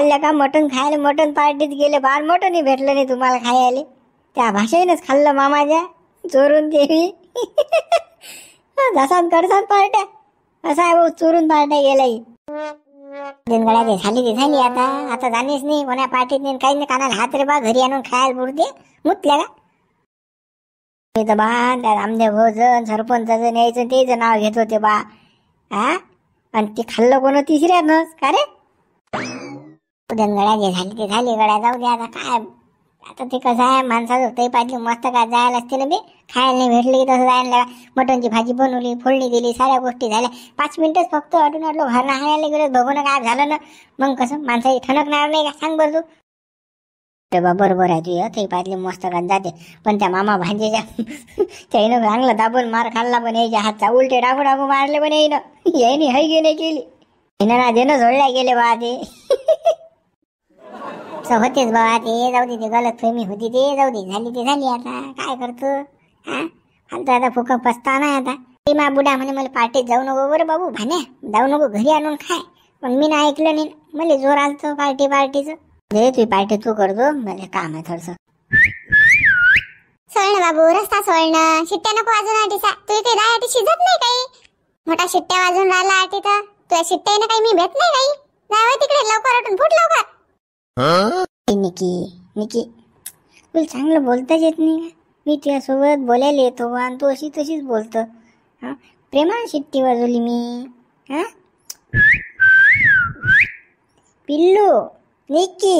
चालल्या का मटण खायला? मटण पार्टीत गेले बार मटणही भेटलं नाही तुम्हाला खायला. त्या भाषेनंच खाल्लं मामाच्या चोरून देवी. जसात करसात पार्ट्या असा आहे भाऊ, चोरून पार्ट्या गेलाही. दिनगड्या झाली ती झाली. आता जाणीच नाही कोणा पार्टीत नाही काही नाही. कानाला हात रे बा, घरी आणून खायला पुरते मुतल्या का. मी तर बा त्या रामदेव भोजन सरपंचाचं न्यायचं तेच नाव घेत होते बा. हा, आणि ते खाल्लं कोण तिसऱ्यानंच का रे. गड्या झाली ते झाली. गड्या जाऊ दे आता काय. आता ते कसं आहे माणसाचं ते पाहिजे मस्त काय जायला असते ना बे. खायला नाही भेटले की तसं जायला. मटणची भाजी बनवली, फोडणी दिली, साऱ्या गोष्टी झाल्या. 5 मिनिटच फक्त अडून अडलो घरनं हाणायला गेलो. बघून काय झालं ना मग कसं माणसाची ठणकणार नाही का? सांग बरं तू. बा बरोबर आहे तू. ते पाहिजे मस्त का जाते. पण त्या मामा भांजेच्या त्याईनं चांगलं दाबून मार खाल्ला. पण याच्या हातचा उलटे डागू डागू मारले. पण यायनी हाय गे नाही केली. हिनं ना देणं झोडल्या गेले बा ते. होतेच बाबा ते. जाऊ दे, ते गलत फहमी होती ते. जाऊ दे, झाली ते झाली. आता काय करतो. हा, आता फुकं पस्ताना आता. ते मा बुडा म्हणे मला पार्टीत जाऊ नको. बरं बाबू भाण्या जाऊ नको, घरी आणून खाय. पण मी ना ऐकलं नाही. मला जोर आलतो पार्टीचं. दे तुझी पार्टी तू करतो, मला काम आहे थोडस. सोळणं बाबू, रस्ता सोळणं. शिट्ट्या नको वाजून आटीसा. तू काही राहाटी शिजत नाही काही. मोठा शिट्ट्या वाजून राहिला आटी तर तुझ्या शिट्ट्याने काही मी भेट नाही काही. जावं तिकडे लवकर उठून फुट लवकर. निकी तुला चांगलं बोलताच येत नाही का? मी तुझ्यासोबत बोलायला येतो आणि तू अशी तशीच बोलतो. हा, प्रेमान शिट्टी वाजवली मी. हा, पिल्लू निकी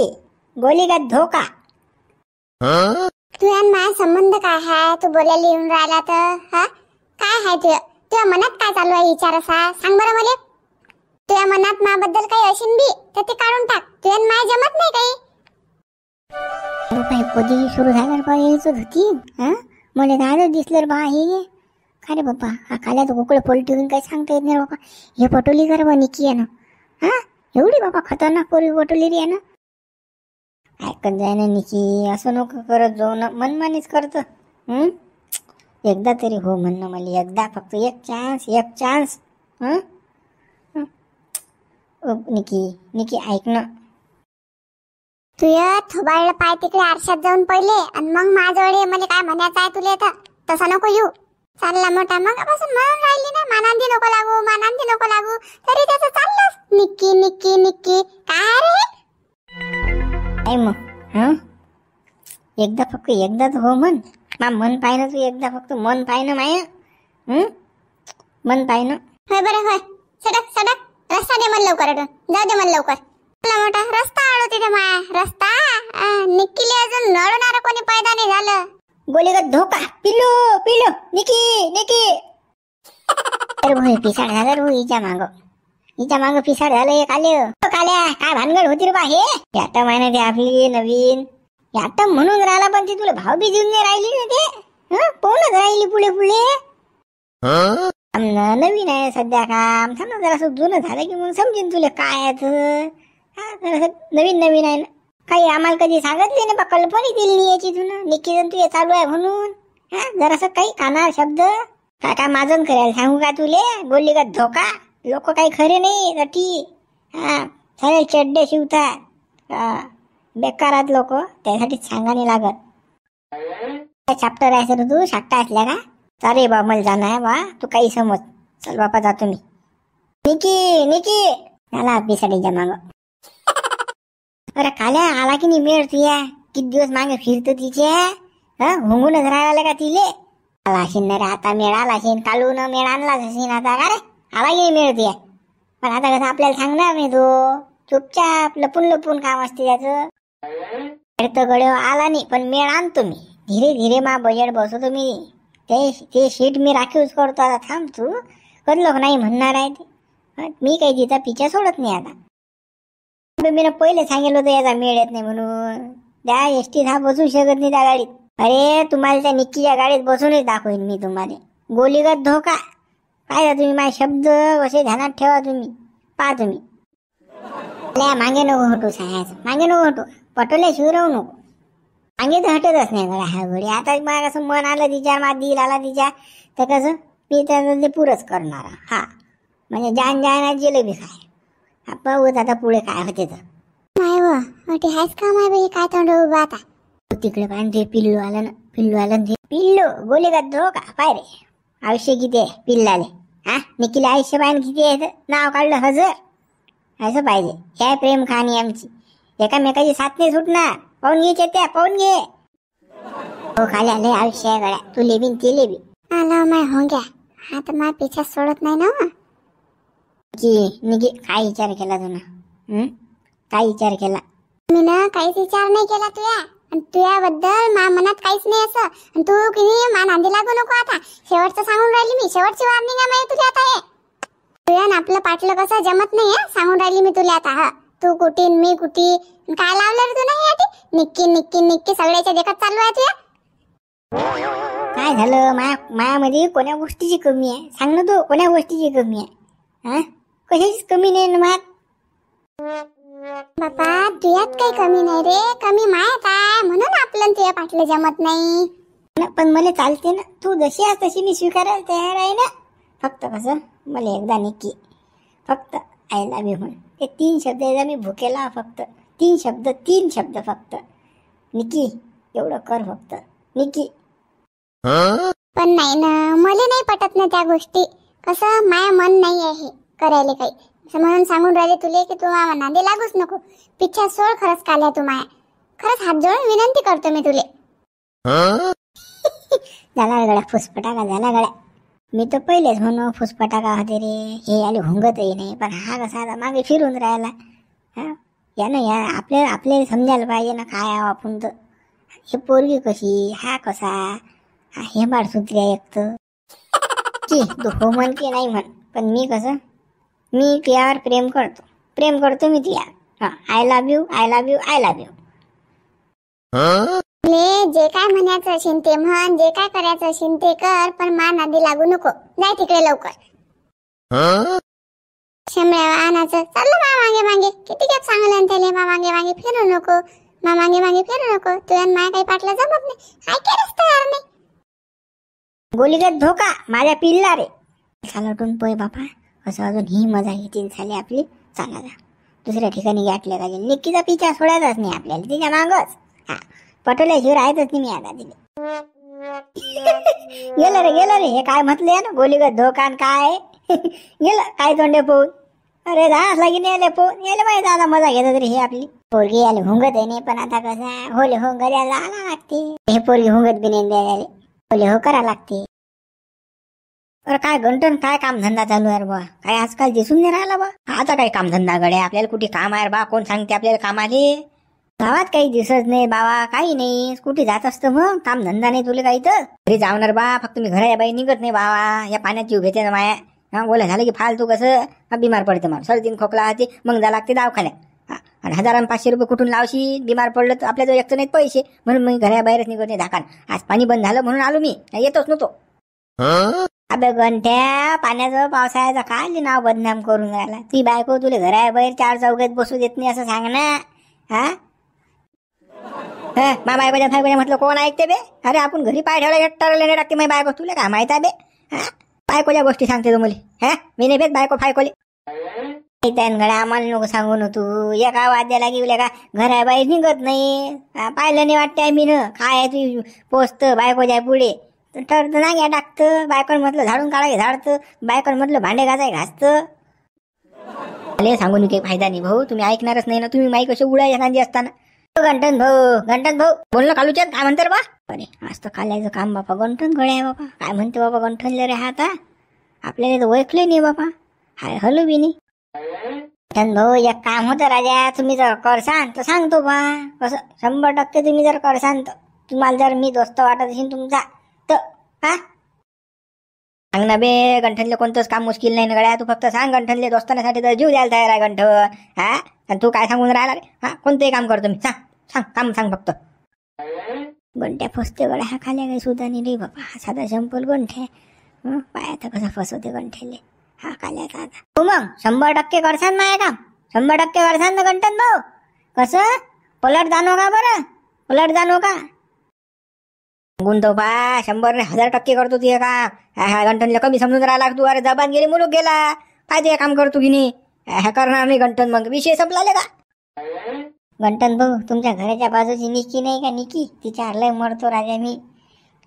गोली का धोका. तुझ्या माझा संबंध काय आहे? तू बोलायला येऊन राहिला तर हा काय आहे तुझ्या मनात काय चालू आहे विचार असा सांग बरं मला. तुझ्या मनात माझ्याबद्दल काही असेल बी तर ते काढून टाक. तुझ्या माय जमत नाही काही. कधी सुरू झालं बा यायच होती. हा, मला दादा दिसलं बा. हे काय रे बाप्पा, हा खाल्याचं कुकडे पलटी काही सांगता येत नाही बाबा. हे पटोली कर बा निकी आहे ना. हा, एवढी बाबा खतरनाक पोरी पटोली रे ना. ऐकत जाय ना निकी, असं नको करत जाऊ ना. मनमानीच करत. एकदा तरी हो म्हणणं मला. एकदा फक्त एक चान्स. निकी ऐक ना. तुझ्या थोबाळला पाय तिकडे आरशात जाऊन पहिले आणि मग माझ्याकडे मला काय म्हणायचं आहे तुला तर तसं नको येऊ. चालला मोठा मगापासून म्हणून राहिली ना मानांदी नको लागू तरी त्याचं चाललं निक्की काय रे. काय मग एकदा फक्त एकदा तर हो म्हण. मन पाहिनं तू एकदा फक्त मन पाहिनं माय. मन पाहिनं. होय बरं होय. सडक रस्ता दे मला लवकर. जाऊ दे मला लवकर. मोठा रस्ता आडो तिथे माया. रस्ता निक्कीले अजून नळणार कोणी पैदा नाही झालं. गोली का धोका. पिलो निकी. अरे भाई पिसाड झालं रे हिच्या मागं पिसाड झालं. एक काल्या काय भानगड होती रे बा. हे याटम आहे ना ते आपली नवीन. याटम म्हणून राहिला पण ती तुला भाव बी देऊन नाही राहिली ना ते. पाहूनच राहिली पुढे. नवीन आहे सध्या काम. थांब जरासं जुनं झालं की मग समजेन तुला काय आहे. नवीन आहे ना. काही आम्हाला कधी सांगितले ना बा, कल्पना दिली नाही याची तुला. निकी जण तुझे चालू आहे म्हणून. हा, जरासं काही कानार शब्द काय माझं करायला सांगू का तुले. बोलली का धोका. लोक काही खरे नाही रटी. हा, सारे चड्डे शिवतात. बेकारात लोक. त्यासाठी सांगा नाही लागत. काय चॅप्टर आहे सर तू शाक्टा असल्या का. चालेल बा मला जाणं आहे बा. तू काही समज. चल बापा जातो मी. निकी झाला पिसाडीच्या मागं. अरे काल्या आला की नाही मेळ तुया. किती दिवस मागे फिरतो तिचे. हुंगूनच राहिला का तिले. आला असेल ना रे आता मेळ. आला असेल कालून मेळ आणलाच असेल आता का रे. आला की नाही मेळ तुया. पण आता कसं आपल्याला सांगणार नाही तो. चुपचाप लपून काम असते त्याचं. गडे आला नाही पण मेळ आणतो मी. धीरे मा बजेट बसवतो मी. ते शीट मी राखीवच करतो. आता थांब तू. कधलं नाही म्हणणार आहे ते. मी काही तिचा पिछा सोडत नाही आता. मी पहिले सांगितलं होतं याचा मेळ येत नाही म्हणून. त्या एसटीत हा बसू शकत नाही त्या गाडीत. अरे तुम्हाला त्या निक्कीच्या गाडीत बसूनच दाखवेन मी तुम्हाला. गोलीगत धोका. काय तुम्ही माझे शब्द असे ध्यानात ठेवा तुम्ही. पहा तुम्ही. मागे नको हटू सांगायचं. मागे नको हटू. पटोल्या शिवरावू नको. मागे तर हटतच नाही गड्या हा घडी. आता मला कसं मन आलं तिच्या मा दिल आला तिच्या तर कसं मी त्याचं ते पुरंच करणार. हा म्हणजे जान जिलेबी खाय. पाहूच आता पुढे काय होते तर. नाही व अटे हायच काम आहे बाई, काय तोंड उभा आता. तिकडे पाय ते पिल्लू आलं ना, पिल्लू आलं ना ते. पिल्लू गोले का धोका पाय रे. आयुष्य किती आहे पिल्लाले. हा निखिल आयुष्य पाहिजे किती आहे. नाव काढलं 1000. असं पाहिजे. ह्या प्रेम कहाणी आमची. एकामेकाची साथ नाही सुटणार. पाहून घे चेत्या, पाहून घे. हो खाली आले आयुष्य आहे गड्या. तुले बी तिले बी. आला माय हो गया. हा तर माझ्या पिछा सोडत नाही ना. निघे काय विचार केला तुला. काय विचार केला. मी ना काहीच विचार नाही केला तुया. आणि तुयाबद्दल मा मनात काहीच नाही असं. आणि तू किनी मा नांदी लागू नको आता. शेवटचं सांगून राहिली मी. शेवटची वॉर्निंग आहे माझी तुला आता हे. तुया ना आपलं पाटलं कसं जमत नाही आहे सांगून राहिली मी तुला आता. हा तू कुठी मी कुठी काय लावलं रे तू नाही याटी. निक्की निक्की निक्की सगळ्याच्या देखत चालू आहे तुया. काय झालं मायामध्ये कोण्या गोष्टीची कमी आहे सांग ना. तू कोण्या गोष्टीची कमी आहे. हा कशाचीच कमी नाही ना मात. बापा तुयात काही कमी नाही रे. कमी मायात आहे म्हणून आपलं तुया पाटलं जमत नाही. पण मला चालते ना. तू जशी आहे तशी मी स्वीकारायला तयार आहे ना. फक्त कसं मला एकदा निक्की फक्त आय लव्ह यू म्हण. ते 3 शब्द एकदा मी भुकेला. फक्त 3 शब्द फक्त. निक्की एवढं कर फक्त निक्की. पण नाही ना मला नाही पटत ना त्या गोष्टी. कसं माया मन नाही आहे करायला काही. म्हणून सांगून राहिले तुले की तू नांदे लागूच नको. पिच्छा सोड खरंच काल्या तू माया. खरंच हात जोडून विनंती करतो मी तुले. झाला गड्या फुसफटाका झाला गड्या. मी तर पहिलेच म्हणून फुसफटाका होते रे. हे आले हुंगतही नाही. पण हा कसा आता मागे फिरून राहिला. हा या आपल्याला समजायला पाहिजे ना काय आपण तर. हे पोरगी कशी हा कसा. हे बाळसूत्र्या एक तर की तू हो म्हण की नाही म्हण. पण मी कसं मी तुझ्यावर प्रेम करतो मी तुझ्या. हा I love you I love you I love you. जे काय म्हणायचं असेल ते म्हण. जे काय करायचं असेल ते कर. पण मा नांदी लागू नको. जाय तिकडे लवकर. शेमळ्या आणायचं चाललं मा मागे मागे. किती खेप सांगलं त्याला मा मागे मागे फिरू नको. मा मागे मागे फिरू नको. तुझ्या माया काही पाटला जमत नाही. ऐकायलाच तयार नाही. गोलीगत धोका माझ्या पिल्ला रे. चालटून पोय बापा. असं अजून ही मजा येतील झाली आपली. चला जा दुसऱ्या ठिकाणी गाठले पाहिजे. निक्कीचा पिछा सोडायचाच नाही आपल्याला. तिच्या मागच. हा पटवल्याशिवाय राहतच नाही मी आता तिने. गेलं रे. हे काय म्हटले ना गोलीगत धोका काय. गेलं काय तोंडे पोहून. अरे दास लागी नाही आले पोहून. यायला माहिती आता मजा घेतात रे हे आपली. पोरगी यायला हुंगत आहे नाही. पण आता कसं होले हो घरी आला लागते. हे पोरगी हुंगत बी नाही द्यायला. होले हो करा लागते. अरे काय गंटन काय कामधंदा चालू आहे बा. काय आजकाल दिसून नाही राहिला बा. आता काही कामधंदा गड्या. आपल्याला कुठे काम आहे बा. कोण सांगते आपल्याला कामाले. गावात काही दिसत नाही बाबा. काही नाही. कुठे जात असतं मग. कामधंदा नाही तुला काही तर. घरी जावणार बा. फक्त मी घरा बाई निघत नाही बाबा. या पाण्याची उभेते ना माया. हा बोला झालं की फालतू कसं बिमार पडते मग. सर्दी खोकला होते मग जा लागते दवाखान्यात. आणि 1000-500 रुपये कुठून लावशी. बिमार पडलं तर आपल्याजवळ एकच नाहीत पैसे. म्हणून मी घरा बाहेरच निघत नाही धाकान. आज पाणी बंद झालं म्हणून आलो मी. येतोच नव्हतो. अबे गंठ्या पाण्याचं पावसाळ्याचं काय नाव बदनाम करून राहिला. ती बायको तुला घराबाहेर 4 चौघात बसू देत नाही असं सांग ना. हा मा बायकोच्या फायकोच्या म्हटलं कोण ऐकते बे. अरे आपण घरी पाय ठेवला टरले टाकते माझी बायको. तुला काय माहित आहे बे. हा बायकोच्या गोष्टी सांगते तू मुली. हा मी नाही भेट बायको फायकोले. गड्या आम्हाला नको सांगू न तू. एका वाद्याला गेले का घराबाहेर निघत नाही. पाहिलं नाही वाटतंय मी न काय तू पोचत बायकोच्या पुढे. तर नाग्या टाकतं. बायकोन म्हटलं झाडून काढाय झाडतं. बायकोन म्हटलं भांडे घासाय घासतं. मला सांगून काही फायदा नाही भाऊ. तुम्ही ऐकणारच नाही ना. तुम्ही माईक कसे उडायच्या नांदी असताना. गंठन भाऊ बोलणं कालूच्यात काय म्हणते रे बा. अरे आज तर कालायचं काम बापा. गंठन गड्या आहे बापा. काय म्हणते बाबा गंठनले रे. हा आता आपल्याला तर ओळखले नाही बापा. हाय हलो बी नाही. गंठन भाऊ एक काम होतं राजा. तुम्ही जर करसान तर सांगतो बा. कसं 100% तुम्ही जर करसान तर. तुम्हाला जर मी दोस्त वाटत असेल तुमचा तर हा सांग ना बे. गंठनले कोणतंच काम मुश्किल नाही ना गड्या. तू फक्त सांग गंठनले दोस्तानासाठी तर जीव द्यायला तयार आहे गंठन. हा आणि तू काय सांगून राहिला रे. हा कोणतंही काम करतो मी. सांग काम सांग फक्त. गंठ्या फसते गड्या. हा खाल्या काही सुद्धा नाही रे बाबा. हा साधा शंपल गंठ्या. पायात कसा फसवते गंठ्याले. हा खाल्याचा आता हो मग 100% करसान ना काम. 100% करसान ना गंठन भाऊ. कसं पलट जाणो का बरं. पलट जाणो का गुंतो पा 100 ने 1000% करतो तू का. हा गंठनला कमी समजून राहिला तू. अरे जबान गेली मुलूक गेला. काय ते काम करतो की नाही. करणार नाही गंठन. मग विषय संपला का. गंटन भाऊ, तुमच्या घराच्या बाजूची निकी नाही का, निकी, तिच्यावर लय मरतो राजा मी,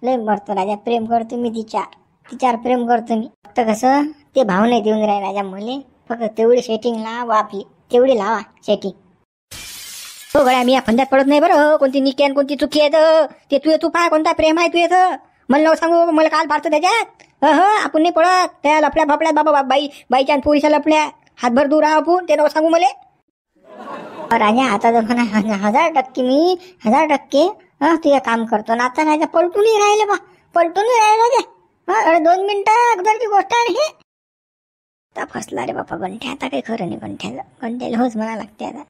लय मरतो राजा. प्रेम करतो मी तिच्यावर प्रेम करतो मी. फक्त कसं ते भाव नाही देऊन राहील राजा मुले. फक्त तेवढी सेटिंग लावा आपली, तेवढी लावा सेटिंग. हो गड्या, मी या फंद्यात पडत नाही बरं. कोणती निकी आणि कोणती चुकी आहे ते तू पाय, कोणता प्रेम आहे तू येतं मला सांगू. मला काल फारतं त्याच्यात. आपण नाही पडत त्या लफड्या फापड्यात बाबा. बाईच्या पुरीच्या लफड्या हातभर दूर राहा आपण, ते नको सांगू मला. राजा आता तर म्हणा 1000% मी 1000% तुझं काम करतो ना. आता राजा पलटूनही राहिले बा, पलटूनही राहिलं ते. अरे 2 मिनिटं अगोदरची गोष्ट आहे हे. आता फसला रे बापा गंठ्या. आता काही खरं नाही गंठ्याला होच म्हणा लागते आता.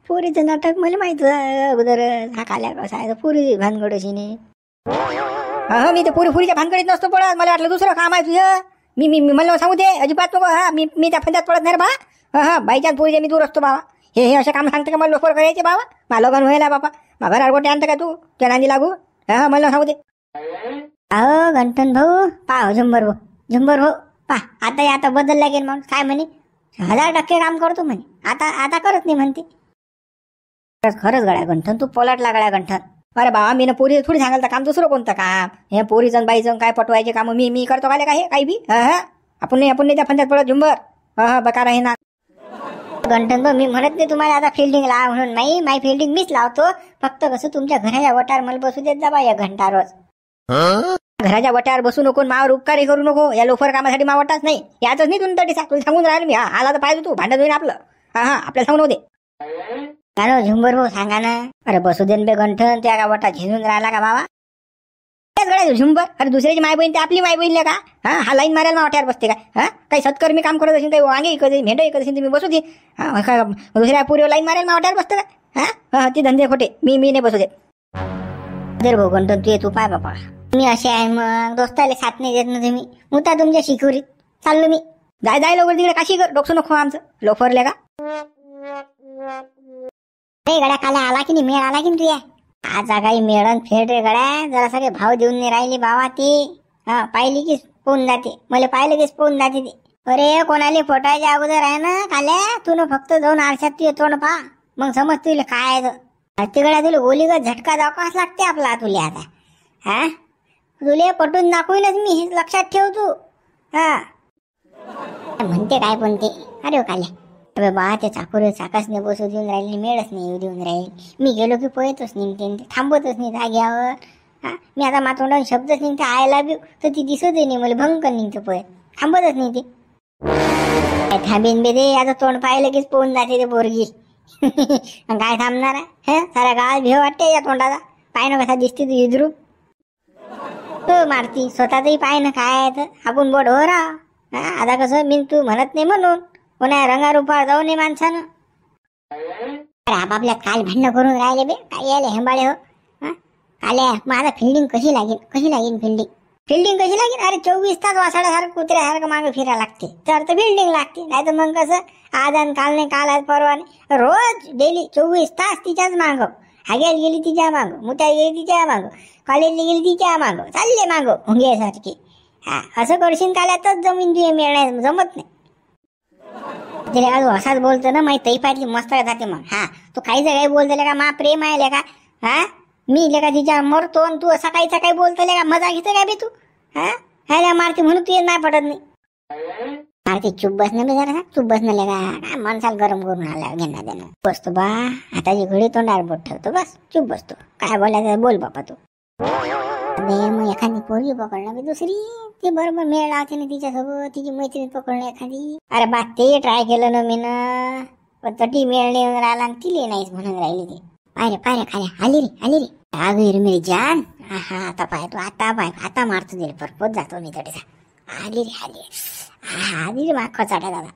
पुरीचं नाटक मला माहित अगोदर. हा काल्या कसा आहे पुरी भानगडशी नाही. मी तर पुरीच्या भानगडीत नसतो पडत. मला वाटलं दुसरं काम आहे तुझं. मी मला सांगू दे अजिबात नको. मी त्या फंद्यात पडत नाही रे बा. बाईच्या पुरीच्या मी दूर असतो बाबा. हे असे काम सांगते का मला लोकर करायचे बाबा. मला लग्न व्हायला बाबा. घरावर गोटे आणतं का तू त्या नांदी लागू. मला सांगू दे. अहो गंठन भाऊ पा झुंबर भाऊ पा. आता बदल लागेल मग. काय म्हणे 1000% काम करतो म्हणे. आता करत नाही म्हणते. खरंच गड्या गंठन, तू पलटला गड्या गंठन. अरे बाबा, मी ना पोरी थोडी सांगाल तर काम दुसरं कोणतं काम. हे पोरीचं बाईचं काय पटवायचे काम मी करतो का काय काही बी. आपण नाही त्या फंद्यात पडत झुंबर. बकार आहे ना गंठन भाऊ. मी म्हणत नाही तुम्हाला आता फिल्डिंग लावा म्हणून. नाही, माय फिल्डिंग मीच लावतो. फक्त कसं तुमच्या घराच्या वटार मला बसू देत जा बा 1 घंटा रोज. घराच्या वट्यावर बसू नको, मावर उपकारही करू नको. या लोफर कामासाठी मावटाच नाही. याच नाही तुला तुला सांगून राहिलं मी. आला तर पाहिजे तू भांडत होईल आपलं. आपल्याला सांगू दे. काय झुंबर भाऊ सांगा ना. अरे बसू देन बे गंठन, त्या वटा झेंडून राहिला का बाबा. तेच गड्या झुंबर. अरे दुसऱ्याची माय बहीण ते आपली माय बहीण का. हा लाईन मारायला वाट्यावर बसते का. काही सत्कर्मी काम करत असेल, काही वांगे इकत भेंड इकत असेल तुम्ही बसू दे. दुसऱ्या पुरीवर लाईन मारायला वाट्यावर बसतं का. ती धंदे खोटे. मी नाही बसू दे. दर भाऊ गंठन तू तू पाय बाबा. मी असे आहे मग दोस्ताले साथ नाही देत ना तुम्ही. मुता तुमच्या शिकुरीत चाललो मी. जाय लवकर तिकडे काशी कर. डोकसू नको आमचं लोफरले का. गड्या काल्या आला की नाही, मेळ आला की नाही तुया. आज काही मेळन फेड रे गड्या. जरा सगळे भाव देऊन नाही राहिली बाबा ती. पाहिली की पोहून जाते. मला पाहिलं की पोहून जाते ती. अरे कोणाला पटायच्या अगोदर आहे ना काल्या, तू न फक्त जाऊन आरशात तुझे तोंड पहा, मग समज तुला काय गड्या. तुला गोलीगत झटका दाखवाच लागते आपला तुला आता. तुले पटून दाखवीनच मी, हे लक्षात ठेव तू. म्हणते काय पण ते. अरे काल्या अबे बा, ते चाकच नाही बसू देऊन राहिली, मेळच नाही येऊ देऊन राहील. मी गेलो की पोहतच निघते, थांबतच नाही जाग्यावर. मी आता मातोंडावर शब्दच निघते आय लव्ह यू, तर ती दिसतही नाही मला. भंकन निघतं पोहे, थांबतच नाही ती. थांबेन बे दे. आता तोंड पाहिलं कीच पोहून जाते ते पोरगी. काय थांबणार आहे. साऱ्या गावात भेव वाटते या तोंडाचा. पाय ना कसा दिसते तू इद्रूप. मारती स्वतःचही पाय ना काय तर आपण बोट हो राहा. आता कसं मी तू म्हणत नाही म्हणून कोणा रंगारूपावर जाऊ नये माणसानं. आपापल्या काल भांडणं करून राहिले बे. काय यायला हेंबाळे हो. काल्या माझा फिल्डिंग कशी लागेल फिल्डिंग कशी लागेल. अरे 24 तास वासाड्यासारखं कुत्र्यासारखं मागं फिरायला लागते तर फिल्डिंग लागते. नाही तर मग कसं आज आणि काल नाही, काल आज परवा नाही, रोज डेली 24 तास तिच्याच मागं. हाग्याला गेली तिच्या मागं, मुठ्या गेली तिच्या मागं, कॉलेजला गेली तिच्या मागं, चालले मागं हुंग्यासारखी. असं करशील काल्यातच जमीन तुझे मिळणार जमत नाही. तिला अजून असाच बोलतो ना, माहिती पाहिजे मस्त जाते मग. तू काहीच काही बोलतले का. मा प्रेम आहे का. मी लेका तिच्या मरतो आणि तू असा काहीचा काही बोलतले का. मजा घेतो का बे तू. ह्याला मारती म्हणून तू नाही पडत नाही. मारती चुप बस ना बे जरा. चुप बस ना लेका. काय माणसाला गरम करून आला घेणार देणं. बसतो बा हाताची घडी तोंडावर बोट ठेवतो. बस चुप बसतो. काय बोलायचं बोल बापा तू. मग एखादी पोरगी पकडणं बी दुसरी. ती बरोबर मेळ लावते ना तिच्यासोबत. तिची मैत्रीण पकडणं एखादी. अरे बा ते ट्राय केलं ना मी ना, पण तटी मेळ नाही राहिला आणि तिले नाहीच म्हणून राहिली ती. पाय खाल्या आली रे. आगीर मेरी जान. आता पाय तू. आता मारतो दिले परपोत जातो मी तडीचा. आली रे माग चाटा दादा.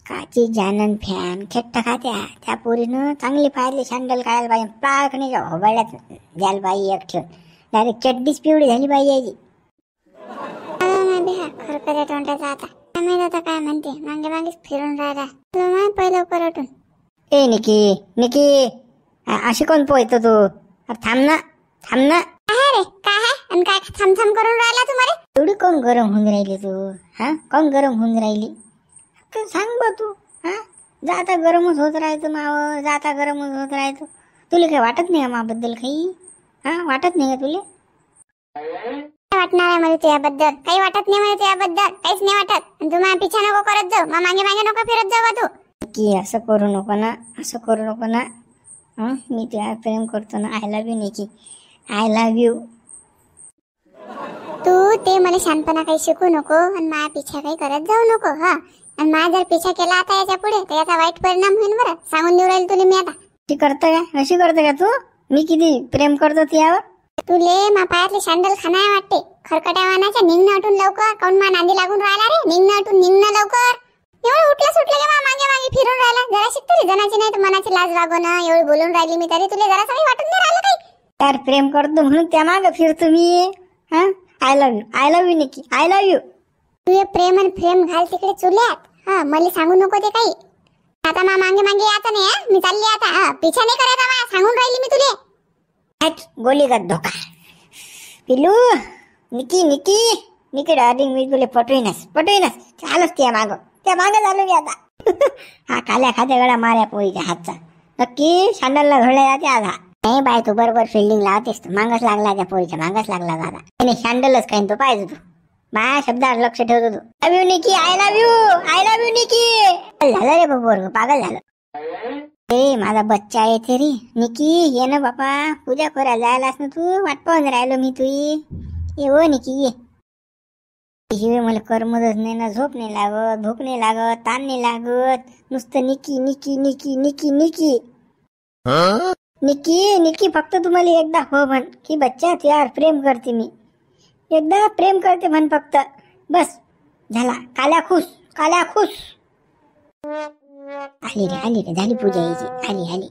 काची जानन फॅन खेट्ट खात्या. त्या पोरीनं चांगली पाहिली शँडल काढायला पाहिजे. पाकणीच्या होबाळ्यात द्यायला पाहिजे एक ठेवून. डायरेक्ट चड्डीच पिवळी झाली पाहिजे याची. खरकऱ्या तोंडाचा आता काय म्हणते. मागेच फिरून राहिला. पहिलं परटून. ए निकी अशी कोण पोहतो तू. थांब ना. रे काय काय थांब करून राहिला तुम्हाला. एवढी कोण गरम होऊन राहिली तू. कोण गरम होऊन राहिली सांग बा तू. जाता गरमच होत राहायचं मावं, जाता गरमच होत राहायचं. तुला काही वाटत नाही का माबद्दल काही? हा, वाटत नाही का तुला? काय वाटणार आहे मला तुझ्याबद्दल? काही वाटत नाही मला तुझ्याबद्दल, काहीच नाही वाटत. आणि तू माझ्या पिछा नको करत जाऊ, मग मागे मागे नको फिरत जाऊ तू. की असं करू नको ना, असं करू नको ना. मी तुझ्यावर प्रेम करतो ना. I love you Nikki, I love you. तू ते मला शांतपणा काही शिकू नको आणि माझ्या पिछा काही करत जाऊ नको. हा, आणि माझा जर पिछा केला आता याच्या पुढे तर याचा वाईट परिणाम होईल बरं. सांगून देऊ राहील तुला मी आता. ती करतं का? अशी करते का तू? मी किती प्रेम करतो तुझ्यावर? तुले मा पायातले सँडल खानाय वाटते. खरकट्या वाहनाच्या निघणं अटून लवकर. काऊन मा नांदी लागून राहिला रे? निघणं अटून निघणं लवकर. एवढं उठलं सुटलं की मा मागे मागे फिरून राहिला. जरा शिकतरी जनाची नाही तर मनाची लाज वागवणं. एवढी बोलून राहिली मी तरी तुला जरा काही वाटून नाही राहिलं काही? यार प्रेम करतो म्हणून त्या मागं फिरतो मी. हा, I love you, I love you Nikki, I love you. तुझे प्रेम आणि प्रेम घाल तिकडे चुल्यात. हा, मला सांगू नको ते काही. आता मा मागे मागे यायचं नाही. हा, मी चालली आता. हा, पिछा नाही करायचा मा, सांगून राहिली मी तुले. गोली का धोका. पिलू, निकी निकी निकी डार्लिंग, मी तुला पटवीनच चालच त्या मागं झालो मी आता. हा काल्या खात्या गळा माऱ्या पोळीच्या हातचा. नक्की शांडलला घडला जाते आज. हा नाही बाय, तू बरोबर फिल्डिंग लावतेस. तू मागच लागला त्या पोळीच्या, मागच लागला दादा. आणि शांडलच काही तो पाहिजे तू. माझ्या शब्दावर लक्ष ठेवतो तू. Love you Nikki, I love you, I love you Niki. झालं रे बाबू, पागल झालं. ए माझा बच्चा येते रे निकी, ये ना बापा. पूजा करायला जायलास ना तू? वाट पाहून राहिलो मी तुझी. ये हो निकी, ये. शिवाय मला करमतच नाही ना. झोप नाही लागत, भूक नाही लागत, ताण नाही लागत. नुसतं निकी निकी निकी निकी निकी निकी निकी. फक्त तुम्हाला एकदा हो म्हण की बच्चा यार प्रेम करते मी. एकदा प्रेम करते म्हण फक्त. बस झाला. काल्या खुश, काल्या खुश. आली रे झाली पूजा यायची. आली.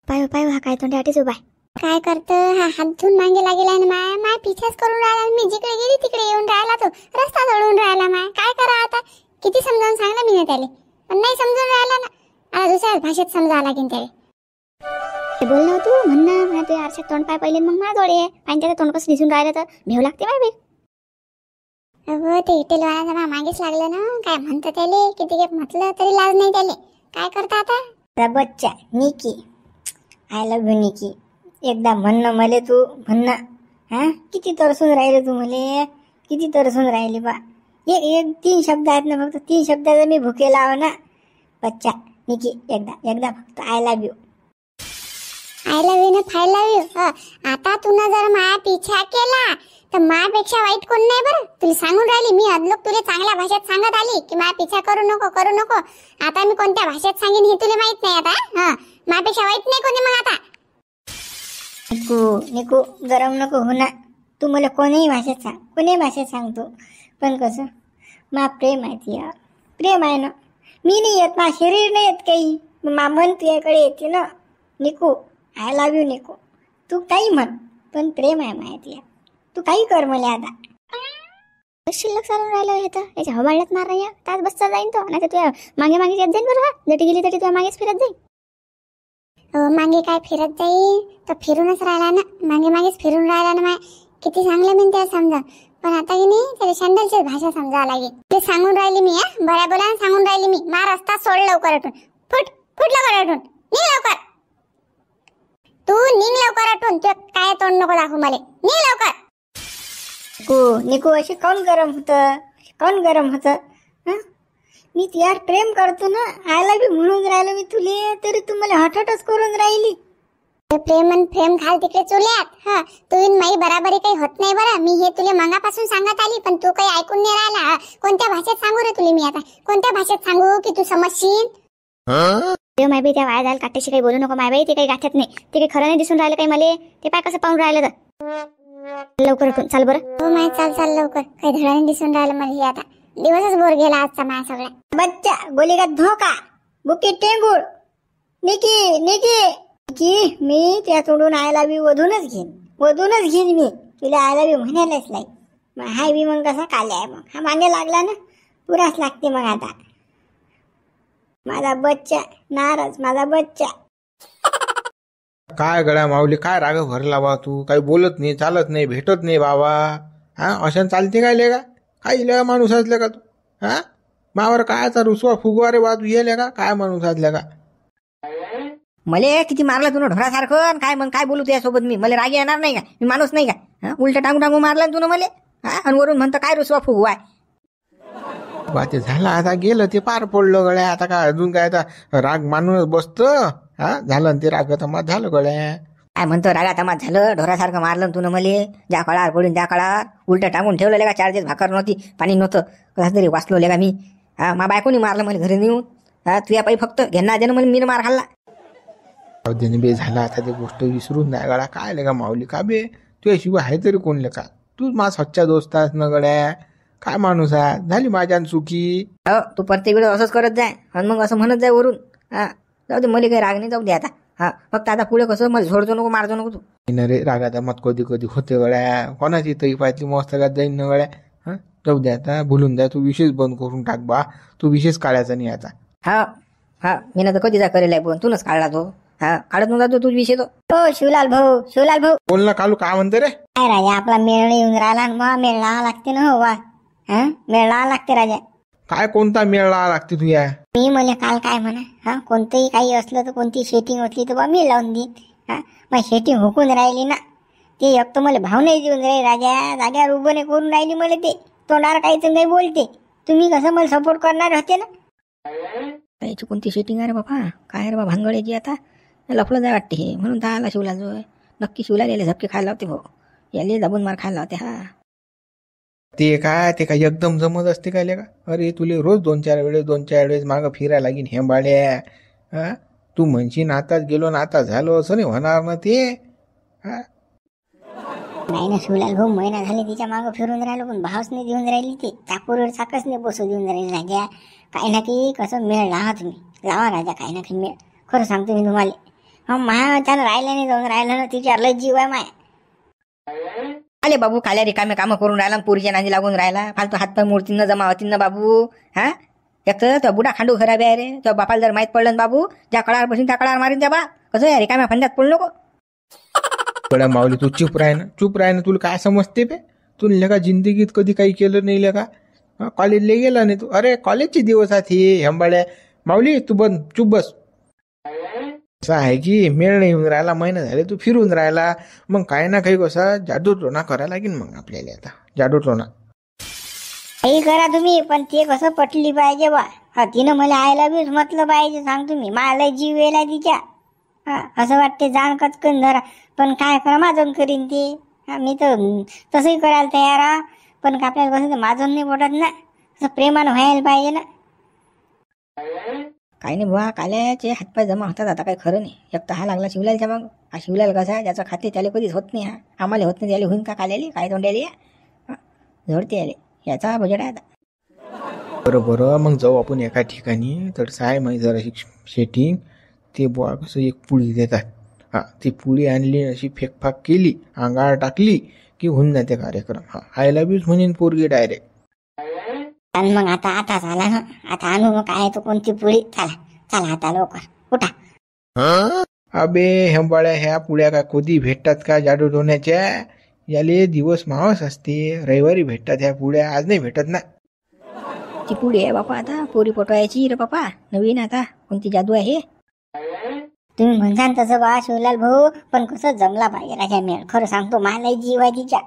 पाय हा काय तोंडाटीच उभा. काय करतं हा? हात धुवून मागे लागेल आणि माय पिछाच करून राहिला. मी जिकडे गेली तिकडे येऊन राहिला. तो रस्ता सोडून राहिला. माय काय करा आता? किती समजावून सांगलं मी ना त्याला, पण नाही समजून राहिला ना. आता दुसऱ्या भाषेत समजावं लागेल त्याला. हे बोल ना तू, म्हण ना. मला ते आरशात तोंड पाय पहिले मग माझ्याजवळ ये. आणि त्याचं तोंड कसं दिसून राहिलं तर भेव लागते माय बी. अगं ते इटेलवाला मागेच लागलं ना. काय म्हणतं त्याले? किती म्हटलं तरी लाज नाही त्याले. काय करता आता? बच्चा निकी, आय लव्ह यू निकी. एकदा म्हणणं मले तू, म्हणणं. हा, किती तरसून राहिले तू मले, किती तरसून राहिले बा. एक 3 शब्द आहेत ना फक्त. 3 शब्दाचा मी भुके लाव ना. बच्चा निकी, एकदा फक्त I love you. I love you ना फाय लव्ह यू. आता तुला जर माया पिछा केला तर मायापेक्षा वाईट कोण नाही बरं. तुला सांगून राहिली मी. अदलोक तुला चांगल्या भाषेत सांगत आली की माया पिछा करू नको. आता मी कोणत्या भाषेत सांगेन हे तुला माहित नाही आता. हा, मायापेक्षा वाईट नाही कोणी मग आता. निकू गरम नको हो ना. तू मला कोणीही भाषेत सांगतो. पण कसं मा प्रेम आहे तिया. प्रेम आहे ना. मी नाही येत, मा शरीर नाही येत काही. मा मन तुझ्याकडे येते ना. निकू आय लव्ह यू निकू. तू काही म्हण पण प्रेम आहे माया तिया. तू काही कर मला आता. शिल्लक चालून राहिलं हे तर. याच्या हवाळ्यात मार या त्याच बसचा जाईन तो. नाही तर तुझ्या मागे येत जाईन बरं. हा जटी गेली तरी तुझ्या मागेच फिरत जाईन. मागे काय फिरत जाईल तर फिरूनच राहिला ना. मागेच फिरून राहिला ना. माय किती सांगलं मी त्याला समजा. पण आता की नाही त्याला शंडलची भाषा समजावं लागेल. ते सांगून राहिली मी. बऱ्या बोलानं सांगून राहिली मी. मा रस्ता सोड लवकर अटून. फुट लवकर अटून. निघ लवकर. तू निघ लवकर अटून. तू काय तोंड नको दाखवू मला. निघ लवकर. निकू अशी काऊन गरम होतं. मी यार प्रेम करतो ना. आय लव्ह यू म्हणून राहिलो मी तुले, तरी तू मला हटच करून राहिली. प्रेम आणि प्रेम घाल तिकडे चुल्यात. हा, तू माई बराबरी काही होत नाही बरं. मी हे तुला मगापासून सांगत आली पण तू काही ऐकून नाही राहिला. कोणत्या भाषेत सांगू रे तुला मी आता? कोणत्या भाषेत सांगू की तू समजशील? मायबाई त्या वाया जायला काट्याशी काही बोलू नको मायबाई. ते काही गाठ्यात नाही. ते काही खरं नाही दिसून राहिलं काही मला. ते पाय कसं पाहून राहिलं तर. लवकर उठून चाल बरं. हो माय चाल लवकर. काही धडाने दिसून राहिलं मला हे आता. दिवसच बोर गेला आजचा माझा सगळा. बच्चा गोली का धोका. बुके टेंगुळ. निकी मी त्या तोडून आय लव्ह यू वधूनच घेईन मी. तुला आय लव्ह यू म्हणायलाच नाही. हाय बी मग कसा काले आहे. मग हा मागे लागला ना. पुराच लागते मग आता. माझा बच्चा नाराज. माझा बच्चा. काय गड्या माऊली, काय राग भरला बा तू? काही बोलत नाही, चालत नाही, भेटत नाही बाबा. हा, अशाने चालते काय लेगा? काही लेगा माणूस असले का तू? हा, मावर कायचा रुसवा फुगवा रे बा तू येले का काय म्हणून साधल्या का मले किती मारलं तुला ढोरासारखं आणि काय मग काय बोलू तुझ्यासोबत मी मला राग येणार नाही का मी माणूस नाही का उलट टांगू टांगू मारला तुला मले आणि वरून म्हणतं काय रुसवा फुगवाय बा ते झालं आता गेलं ते पार पडलं गड्या आता काय अजून काय आता राग मानूनच बसतं झालं ते राग आता मग झालं गड्या काय म्हणतो रागात मात झालं ढोरासारखं मारलं तुला मले ज्या कळार पडून त्या कळार उलट टांगून ठेवलं का 4 दिवस भाकर नव्हती पाणी नव्हतं कसं तरी वाचलो का मी मा बायकोनी मारलं मला घरी नेऊन तुझ्या पायी फक्त घेणार दे ना मला मी मार खाल्ला अवधीने बे झाला आता ते गोष्ट विसरून नाही गड्या काय लेका माऊली का बे तुझ्याशिवाय आहे तरी कोण लेका तू माझा सच्चा दोस्त आहेस ना गड्या काय माणूस आहे झाली माझ्यान चुकी हो तू प्रत्येक वेळेस असंच करत जाय आणि मग असं म्हणत जाय वरून जाऊ दे मला काही राग नाही जाऊ दे आता फक्त आता पुढे कसं मला झोडतो नको मारतो नको तू रे रागात मत कधी कधी होते गड्या कोणाची तरी पाहिजे मस्त का जाईन ना गड्या जाऊ दे आता भुलून द्या तू विशेष बंद करून टाक बा तू विशेष काढायचा नाही आता हा मी ना तर कधीचा करेल आहे पण तूनच काढला तो काढत नव्हता तो तुझ विषय तो हो शिवलाल भाऊ बोल ना कालू काय म्हणते रे काय राजा आपला मेळ येऊन राहिला मग मेळ लावा लागते ना हो वा मेळ लावा लागते राजा काय कोणता मेळ लावा लागते तुया मी मला काल काय म्हणा कोणतंही काही असलं तर कोणती सेटिंग असली तर बा मी लावून देईन मग सेटिंग हुकून राहिली ना ते एक तर मला भाव नाही देऊन राहील राजा जाग्यावर उभं नाही करून राहिली मला ते तोंडावर काही तर काही बोलते तुम्ही कसं मला सपोर्ट करणार होते ना त्याची कोणती सेटिंग आहे रे बाबा काय रे बा भानगड्याची आता लफलं जाय वाटते हे म्हणून दहाला शिवला जो नक्की शिवला याले झपके खायला होते भाऊ याले दाबून मार खायला होते ते काय एकदम जमत असते काय का अरे तुले रोज 2-4 वेळेस मागं फिरायला लागीन हेंबाड्या तू म्हणशील आताच गेलो ना आता झालो असं नाही होणार ना ते नाही ना शिवलाल भाऊ महिना झाले तिच्या मागं फिरून राहिलो पण भावच नाही देऊन राहिली ते चाकूर चाकच नाही बसू देऊन राहिली राजा काही ना काही कसं मेळ लावा तुम्ही लावा राजा काही ना काही मेळ खरं सांगतो मी तुम्हाला त्यानं राहिलं नाही जाऊन राहिलं ना तिच्या लय जीव आहे माय आले बाबू खाल्या रिकामे कामं करून राहिला पुरीच्या नांदी लागून राहिला फालतू हातपाय मूर्तीनं जमा होती ना बाबू एक तर तो बुडा खांडू खराब आहे रे तो बापाला जर माहित पडलं ना बाबू ज्या कळार बसून त्या कळार मारीन त्या बा कसं आहे रिकाम्या फंद्यात पडू नको बडा माऊली तू चुप राह ना तुला काय समजते बे तुला लेका जिंदगीत कधी काही केलं नाही लेका कॉलेजला गेला नाही तू अरे कॉलेजचे दिवस आहेत हे हेंबाड्या माऊली तू बंद चुप बस असं आहे की मेळ नाही येऊन राहिला महिना झाले तू फिरून राहिला मग काही ना काही कसा जादू टोना करायला लागेल मग आपल्याला आता जादू टोना काही करा तुम्ही पण ते कसं पटली पाहिजे बा तिनं मला आयला बीच म्हटलं पाहिजे सांग तुम्ही मला जीव येला तिच्या असं वाटते जाण कचकन जरा पण काय करा माझं करीन ते मी तर तसंही करायला तयार पण आपल्याला कसं माझं नाही पटत ना असं प्रेमानं व्हायला पाहिजे ना काही नाही बुवा काल्याचे हातपाय जमा होतात आता काही खरं नाही एक तर हा लागला शिवलालच्या मग हा शिवलाल कसा ज्याचं खाते त्याला कधीच होत नाही आम्हाला होत नाही त्याला होईन का काल्याली काय तोंड्याली झडते आले याचा बजेट आहे आता बरं मग जाऊ आपण एका ठिकाणी तर साय माहिती जरा सेटिंग ते बुवा कसं एक पुळी देतात ती पुळी आणली अशी फेकफाक केली अंगावर टाकली की होऊन जाते कार्यक्रम आयला बीच म्हणेन पोरगी डायरेक्ट आणि मग आता झाला ना आता आणू मग काय तो कोणती पुळी चला आता लवकर उठा अबे हेंबाळ्या ह्या पुळ्या का कधी भेटतात का जादू टोण्याच्या याले दिवस मावस असते रविवारी भेटतात ह्या पुळ्या आज नाही भेटत ना ती पुळी आहे बापा आता पोरी पटवायची रे बापा नवीन आता कोणती जादू आहे तुम्ही म्हणसान तसं बा शिवलाल भाऊ पण कसं जमला पाहिजे राजा मेळ खरं सांगतो मला जीव आहे तिच्या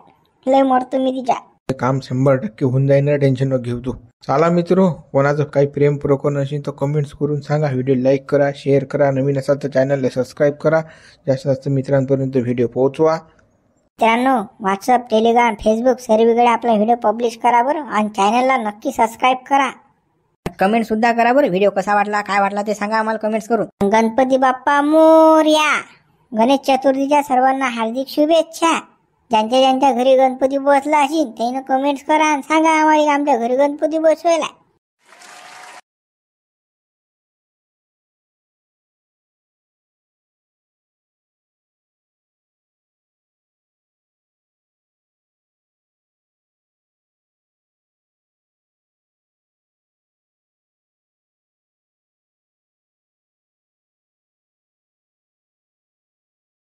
लय मरतो मी तिच्या काम 100% होऊन जाईल ना टेन्शन न घेऊ तू चला मित्र कोणाचं काही प्रेम प्रकरण असेल तर कमेंट्स करून सांगा व्हिडिओ लाईक करा शेअर करा नवीन असाल तर चॅनलला सबस्क्राईब करा जास्तीत जास्त मित्रांपर्यंत व्हिडिओ पोहोचवा मित्रांनो व्हॉट्सअप टेलिग्राम फेसबुक सर्वीकडे आपला व्हिडिओ पब्लिश करा बरं आणि चॅनलला नक्की सबस्क्राईब करा कमेंट सुद्धा करा बरं व्हिडिओ कसा वाटला काय वाटला ते सांगा आम्हाला कमेंट्स करून गणपती बाप्पा मोरया गणेश चतुर्थीच्या सर्वांना हार्दिक शुभेच्छा ज्यांच्या घरी गणपती बसला असेल त्यानं कमेंट्स करा आणि सांगा आम्हाला आमच्या घरी गणपती बसवायला